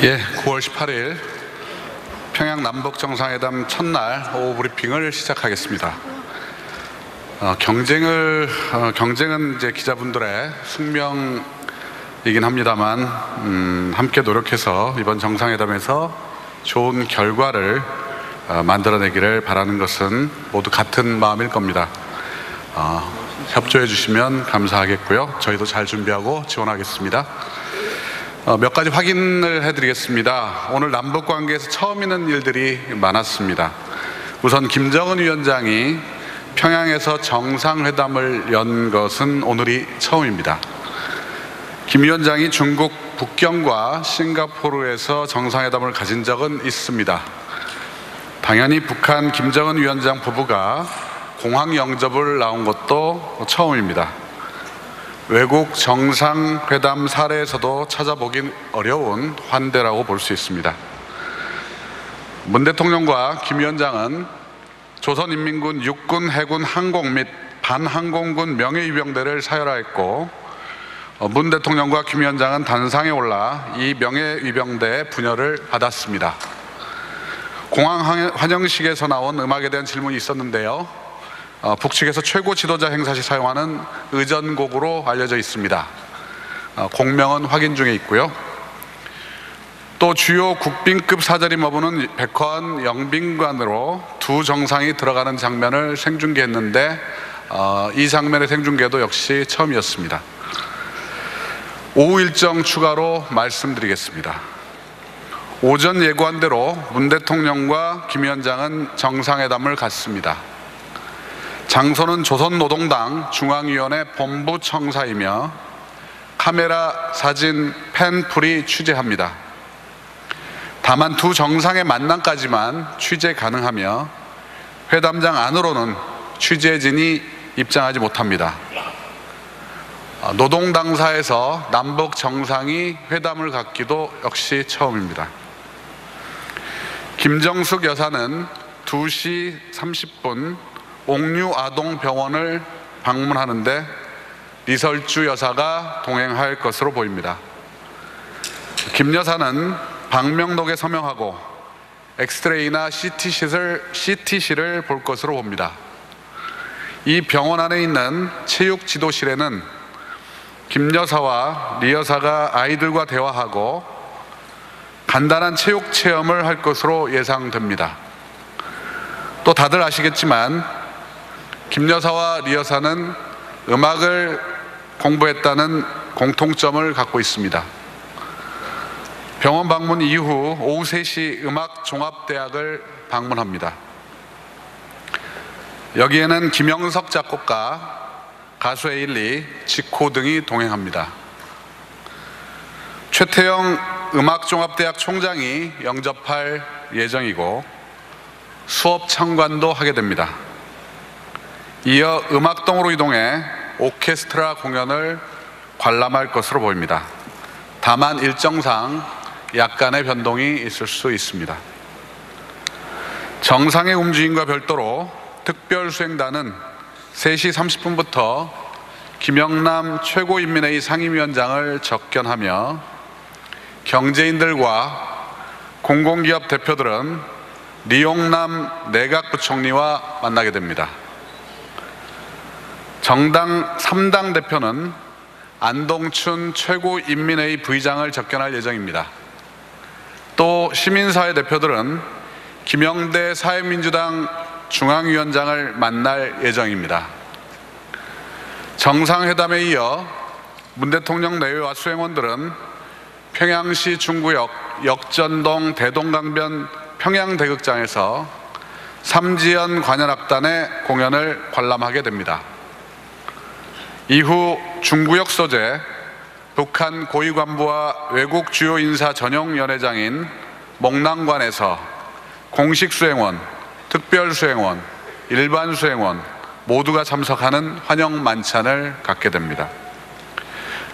9월 18일 평양 남북 정상회담 첫날 오후 브리핑을 시작하겠습니다. 경쟁은 이제 기자분들의 숙명이긴 합니다만 함께 노력해서 이번 정상회담에서 좋은 결과를 만들어내기를 바라는 것은 모두 같은 마음일 겁니다. 협조해 주시면 감사하겠고요. 저희도 잘 준비하고 지원하겠습니다. 몇 가지 확인을 해드리겠습니다. 오늘 남북관계에서 처음 있는 일들이 많았습니다. 우선 김정은 위원장이 평양에서 정상회담을 연 것은 오늘이 처음입니다. 김 위원장이 중국 북경과 싱가포르에서 정상회담을 가진 적은 있습니다. 당연히 북한 김정은 위원장 부부가 공항 영접을 나온 것도 처음입니다. 외국 정상회담 사례에서도 찾아보기 어려운 환대라고 볼 수 있습니다. 문 대통령과 김 위원장은 조선인민군 육군, 해군, 항공 및 반항공군 명예위병대를 사열하였고, 문 대통령과 김 위원장은 단상에 올라 이 명예위병대 분열을 받았습니다. 공항 환영식에서 나온 음악에 대한 질문이 있었는데요. 북측에서 최고 지도자 행사 시 사용하는 의전곡으로 알려져 있습니다. 공명은 확인 중에 있고요. 또 주요 국빈급 사절이 머무는 백화원 영빈관으로 두 정상이 들어가는 장면을 생중계했는데 이 장면의 생중계도 역시 처음이었습니다. 오후 일정 추가로 말씀드리겠습니다. 오전 예고한 대로 문 대통령과 김 위원장은 정상회담을 갖습니다. 장소는 조선노동당 중앙위원회 본부청사이며 카메라, 사진, 펜풀이 취재합니다. 다만 두 정상의 만남까지만 취재 가능하며 회담장 안으로는 취재진이 입장하지 못합니다. 노동당사에서 남북 정상이 회담을 갖기도 역시 처음입니다. 김정숙 여사는 2시 30분 옥류아동병원을 방문하는데 리설주 여사가 동행할 것으로 보입니다. 김 여사는 방명록에 서명하고 엑스레이나 CT실을 볼 것으로 봅니다. 이 병원 안에 있는 체육지도실에는 김 여사와 리 여사가 아이들과 대화하고 간단한 체육 체험을 할 것으로 예상됩니다. 또 다들 아시겠지만 김 여사와 리 여사는 음악을 공부했다는 공통점을 갖고 있습니다. 병원 방문 이후 오후 3시 음악종합대학을 방문합니다. 여기에는 김영석 작곡가, 가수 에일리, 지코 등이 동행합니다. 최태영 음악종합대학 총장이 영접할 예정이고 수업 참관도 하게 됩니다. 이어 음악동으로 이동해 오케스트라 공연을 관람할 것으로 보입니다. 다만 일정상 약간의 변동이 있을 수 있습니다. 정상의 움직임과 별도로 특별수행단은 3시 30분부터 김영남 최고인민회의 상임위원장을 접견하며 경제인들과 공공기업 대표들은 리용남 내각부총리와 만나게 됩니다. 정당 3당 대표는 안동춘 최고인민회의 부의장을 접견할 예정입니다. 또 시민사회 대표들은 김영대 사회민주당 중앙위원장을 만날 예정입니다. 정상회담에 이어 문 대통령 내외와 수행원들은 평양시 중구역 역전동 대동강변 평양대극장에서 삼지연 관현악단의 공연을 관람하게 됩니다. 이후 중구역 소재 북한 고위관부와 외국 주요 인사 전용 연회장인 목랑관에서 공식 수행원, 특별 수행원, 일반 수행원 모두가 참석하는 환영 만찬을 갖게 됩니다.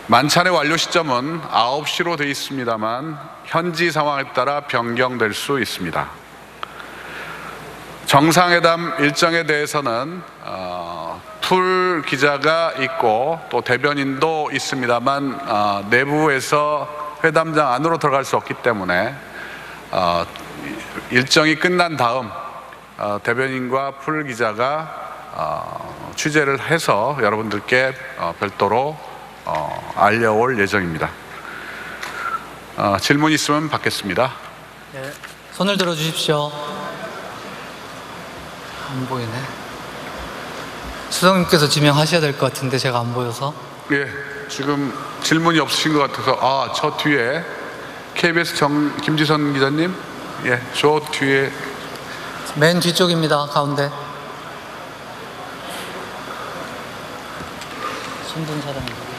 만찬의 완료 시점은 9시로 되어 있습니다만 현지 상황에 따라 변경될 수 있습니다. 정상회담 일정에 대해서는 풀 기자가 있고 또 대변인도 있습니다만 내부에서 회담장 안으로 들어갈 수 없기 때문에 일정이 끝난 다음 대변인과 풀 기자가 취재를 해서 여러분들께 별도로 알려올 예정입니다. 질문 있으면 받겠습니다. 네, 손을 들어 주십시오. 안 보이네. 수석님께서 지명하셔야 될 것 같은데 제가 안 보여서. 예, 지금 질문이 없으신 것 같아서 저 뒤에 KBS 김지선 기자님, 예, 저 뒤에 맨 뒤쪽입니다. 가운데. 손든 사람입니다.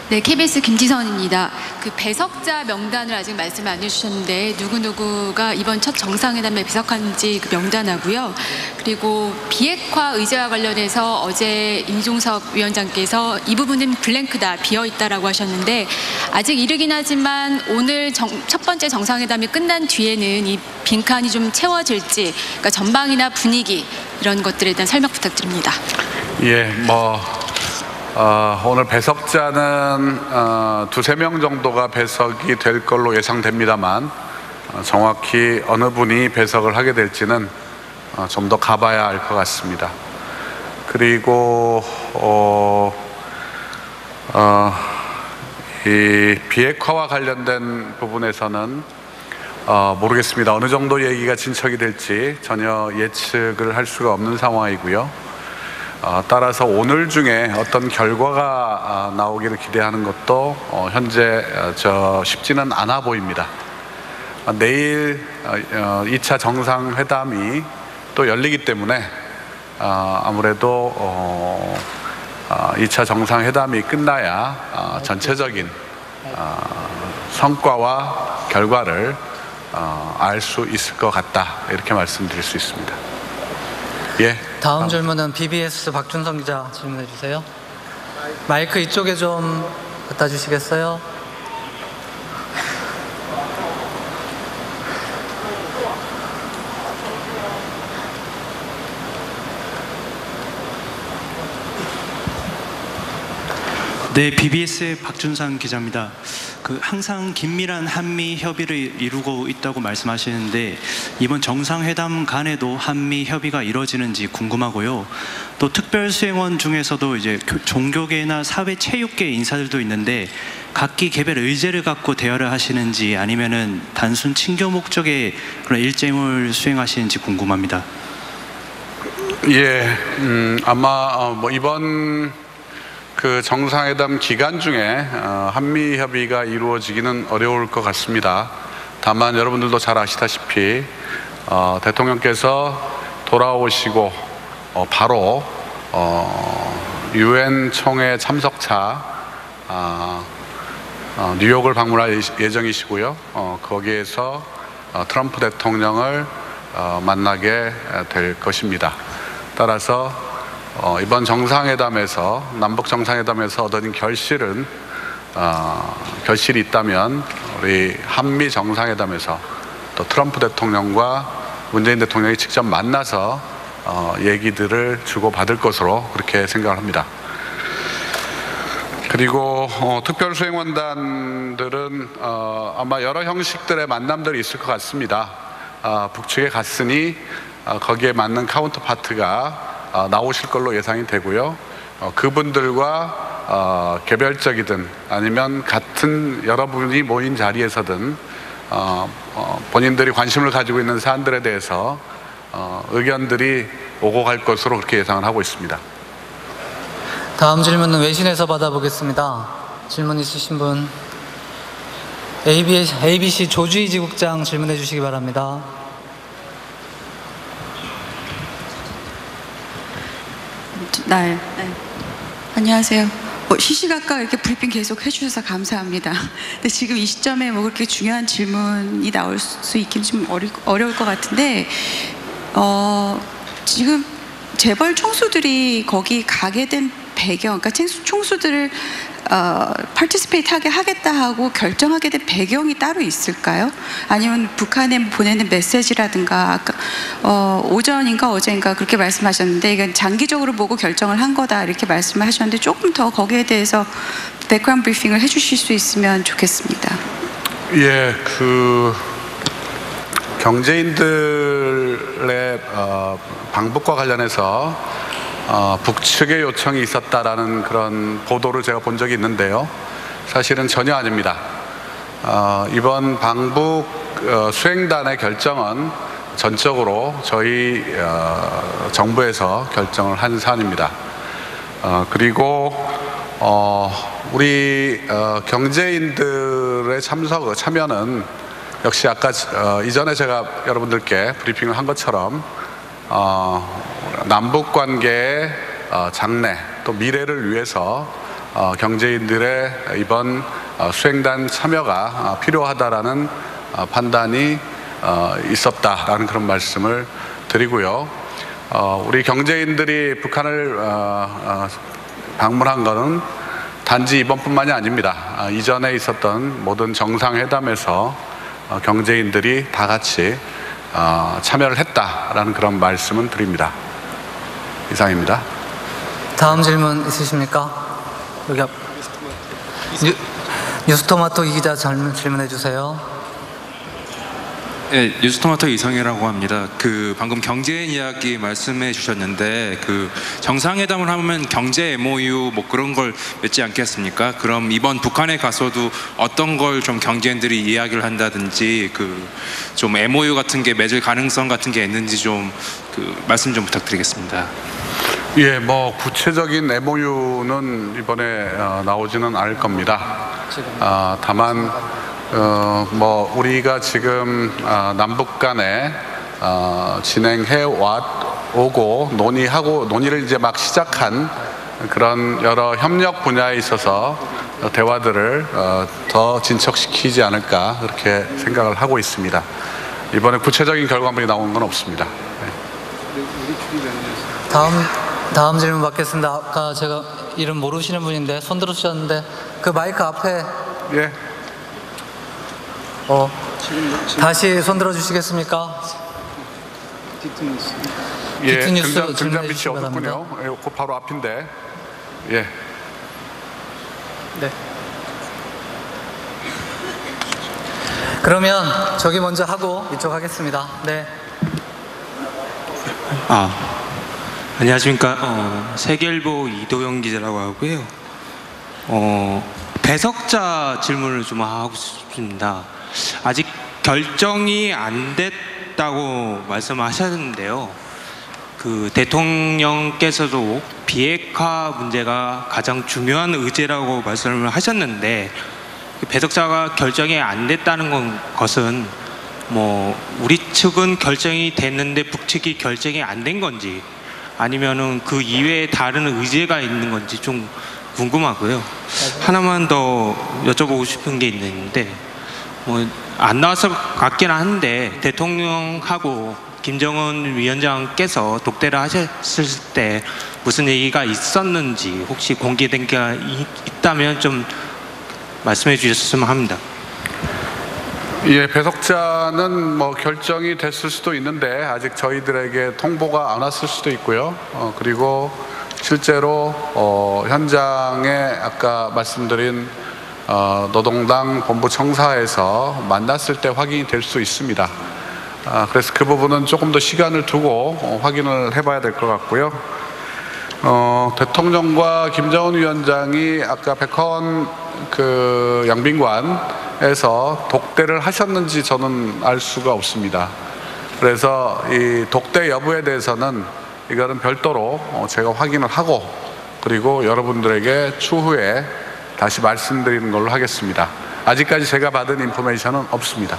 네, KBS 김지선입니다. 그 배석자 명단을 아직 말씀을 안 해주셨는데 누구누구가 이번 첫 정상회담에 배석한지 그 명단하고요. 그리고 비핵화 의제와 관련해서 어제 임종석 위원장께서 이 부분은 블랭크다, 비어있다라고 하셨는데 아직 이르긴 하지만 오늘 첫 번째 정상회담이 끝난 뒤에는 이 빈칸이 좀 채워질지, 그러니까 전방이나 분위기 이런 것들에 대한 설명 부탁드립니다. 예, 오늘 배석자는 두세 명 정도가 배석이 될 걸로 예상됩니다만 정확히 어느 분이 배석을 하게 될지는 좀 더 가봐야 알 것 같습니다. 그리고 이 비핵화와 관련된 부분에서는 모르겠습니다. 어느 정도 얘기가 진척이 될지 전혀 예측을 할 수가 없는 상황이고요. 따라서 오늘 중에 어떤 결과가 나오기를 기대하는 것도 현재 쉽지는 않아 보입니다. 내일 2차 정상회담이 또 열리기 때문에 아무래도 2차 정상회담이 끝나야 전체적인 성과와 결과를 알 수 있을 것 같다, 이렇게 말씀드릴 수 있습니다. 예. 다음 질문은 BBS 박준성 기자 질문해 주세요. 마이크 이쪽에 좀 갖다 주시겠어요? 네, BBS 박준상 기자입니다. 항상 긴밀한 한미 협의를 이루고 있다고 말씀하시는데 이번 정상회담 간에도 한미 협의가 이루어지는지 궁금하고요. 또 특별수행원 중에서도 이제 종교계나 사회체육계 인사들도 있는데 각기 개별 의제를 갖고 대화를 하시는지 아니면은 단순 친교 목적의 그런 일정을 수행하시는지 궁금합니다. 예, 아마 이번 정상회담 기간 중에 한미 협의가 이루어지기는 어려울 것 같습니다. 다만 여러분들도 잘 아시다시피 대통령께서 돌아오시고 바로 유엔 총회 참석차 뉴욕을 방문할 예정이시고요. 거기에서 트럼프 대통령을 만나게 될 것입니다. 따라서 이번 정상회담에서, 남북 정상회담에서 얻은 결실이 있다면 우리 한미 정상회담에서 또 트럼프 대통령과 문재인 대통령이 직접 만나서 얘기들을 주고받을 것으로 그렇게 생각을 합니다. 그리고 특별수행원단들은 아마 여러 형식들의 만남들이 있을 것 같습니다. 북측에 갔으니 거기에 맞는 카운터파트가 나오실 걸로 예상이 되고요. 그분들과 개별적이든 아니면 같은 여러분이 모인 자리에서든 본인들이 관심을 가지고 있는 사안들에 대해서 의견들이 오고 갈 것으로 그렇게 예상을 하고 있습니다. 다음 질문은 외신에서 받아보겠습니다. 질문 있으신 분, ABC 조주희 지국장 질문해 주시기 바랍니다. 네. 안녕하세요. 시시각각 이렇게 브리핑 계속 해주셔서 감사합니다. 근데 지금 이 시점에 그렇게 중요한 질문이 나올 수 있긴 좀 어려울 것 같은데, 지금 재벌 총수들이 거기 가게 된 배경, 그러니까 총수들을 participate 하게 하겠다 하고 결정하게 된 배경이 따로 있을까요? 아니면 북한에 보내는 메시지라든가 아까 오전인가 어제인가 그렇게 말씀하셨는데 이건 장기적으로 보고 결정을 한 거다 이렇게 말씀을 하셨는데 조금 더 거기에 대해서 백그라운드 브리핑을 해주실 수 있으면 좋겠습니다. 예, 경제인들의 방북과 관련해서 북측의 요청이 있었다라는 그런 보도를 제가 본 적이 있는데요. 사실은 전혀 아닙니다. 이번 방북 수행단의 결정은 전적으로 저희 정부에서 결정을 한 사안입니다. 그리고 우리 경제인들의 참여는 역시 아까 이전에 제가 여러분들께 브리핑을 한 것처럼 남북 관계의 장래 또 미래를 위해서 경제인들의 이번 수행단 참여가 필요하다라는 판단이 있었다라는 그런 말씀을 드리고요. 우리 경제인들이 북한을 방문한 것은 단지 이번뿐만이 아닙니다. 이전에 있었던 모든 정상회담에서 경제인들이 다 같이 참여를 했다라는 그런 말씀은 드립니다. 이상입니다. 다음 질문 있으십니까? 여기 앞. 뉴스토마토 이 기자 질문해 주세요. 네, 뉴스토마토 이성희라고 합니다. 방금 경제 이야기 말씀해 주셨는데 정상회담을 하면 경제 MOU 뭐 그런 걸 맺지 않겠습니까? 그럼 이번 북한에 가서도 어떤 걸 좀 경제인들이 이야기를 한다든지 좀 MOU 같은 게 맺을 가능성 같은 게 있는지 좀 말씀 좀 부탁드리겠습니다. 예, 뭐 구체적인 MOU는 이번에 나오지는 않을 겁니다. 다만 뭐 우리가 지금 남북 간에 진행해 오고 논의를 이제 막 시작한 그런 여러 협력 분야에 있어서 대화들을 더 진척시키지 않을까 그렇게 생각을 하고 있습니다. 이번에 구체적인 결과물이 나온 건 없습니다. 네. 다음 질문 받겠습니다. 아까 제가 이름 모르시는 분인데 손 들어주셨는데 그 마이크 앞에 예. 다시 손 들어주시겠습니까? 예, 디트뉴스 등잔 질문해 빛이 주시기 어둡군요. 예, 그 바로 앞인데. 예. 네. 그러면 저기 먼저 하고 이쪽 하겠습니다. 네. 안녕하십니까. 세계일보 이도영 기자라고 하고요. 배석자 질문을 좀 하고 싶습니다. 아직 결정이 안 됐다고 말씀하셨는데요. 대통령께서도 비핵화 문제가 가장 중요한 의제라고 말씀을 하셨는데 배석자가 결정이 안 됐다는 것은 뭐 우리 측은 결정이 됐는데 북측이 결정이 안 된 건지 아니면은 그 이외에 다른 의제가 있는 건지 좀 궁금하고요. 하나만 더 여쭤보고 싶은 게 있는데 뭐 안 나와서 같긴 한데 대통령하고 김정은 위원장께서 독대를 하셨을 때 무슨 얘기가 있었는지 혹시 공개된 게 있다면 좀 말씀해 주셨으면 합니다. 예, 배석자는 뭐 결정이 됐을 수도 있는데 아직 저희들에게 통보가 안 왔을 수도 있고요. 그리고 실제로 현장에 아까 말씀드린 노동당 본부청사에서 만났을 때 확인이 될 수 있습니다. 그래서 그 부분은 조금 더 시간을 두고 확인을 해봐야 될 것 같고요. 대통령과 김정은 위원장이 아까 백헌 양빈관에서 독대를 하셨는지 저는 알 수가 없습니다. 그래서 이 독대 여부에 대해서는 이거는 별도로 제가 확인을 하고 그리고 여러분들에게 추후에 다시 말씀드리는 걸로 하겠습니다. 아직까지 제가 받은 인포메이션은 없습니다.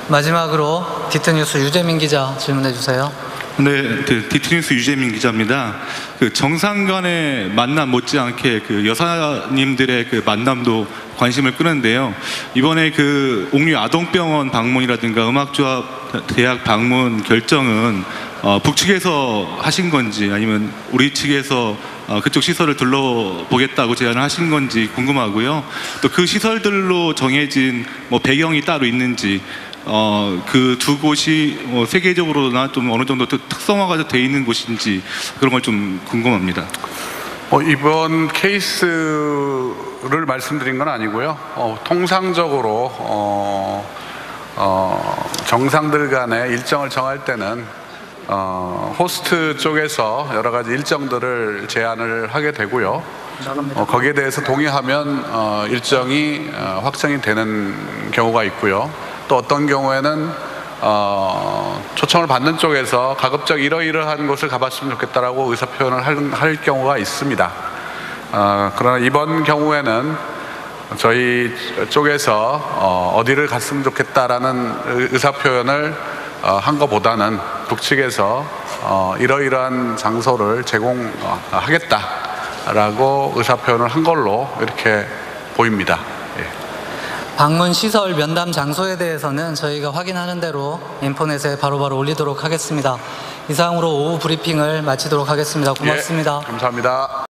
마지막으로 디트뉴스 유재민 기자 질문해 주세요. 네, 디트뉴스 유재민 기자입니다. 정상 간의 만남 못지않게 여사님들의 만남도 관심을 끄는데요. 이번에 옥류 아동병원 방문이라든가 음악조합 대학 방문 결정은 북측에서 하신 건지 아니면 우리 측에서 그쪽 시설을 둘러보겠다고 제안을 하신 건지 궁금하고요. 또 그 시설들로 정해진 뭐 배경이 따로 있는지 그 두 곳이 세계적으로나 좀 어느 정도 특성화가 되어 있는 곳인지 그런 걸 좀 궁금합니다. 이번 케이스를 말씀드린 건 아니고요. 통상적으로 정상들 간의 일정을 정할 때는 호스트 쪽에서 여러 가지 일정들을 제안을 하게 되고요. 거기에 대해서 동의하면 일정이 확정이 되는 경우가 있고요. 또 어떤 경우에는 초청을 받는 쪽에서 가급적 이러이러한 곳을 가봤으면 좋겠다라고 의사표현을 할 경우가 있습니다. 그러나 이번 경우에는 저희 쪽에서 어디를 갔으면 좋겠다라는 의사표현을 한 것보다는 북측에서 이러이러한 장소를 제공하겠다라고 의사표현을 한 걸로 이렇게 보입니다. 방문 시설 면담 장소에 대해서는 저희가 확인하는 대로 인포넷에 바로바로 올리도록 하겠습니다. 이상으로 오후 브리핑을 마치도록 하겠습니다. 고맙습니다. 감사합니다.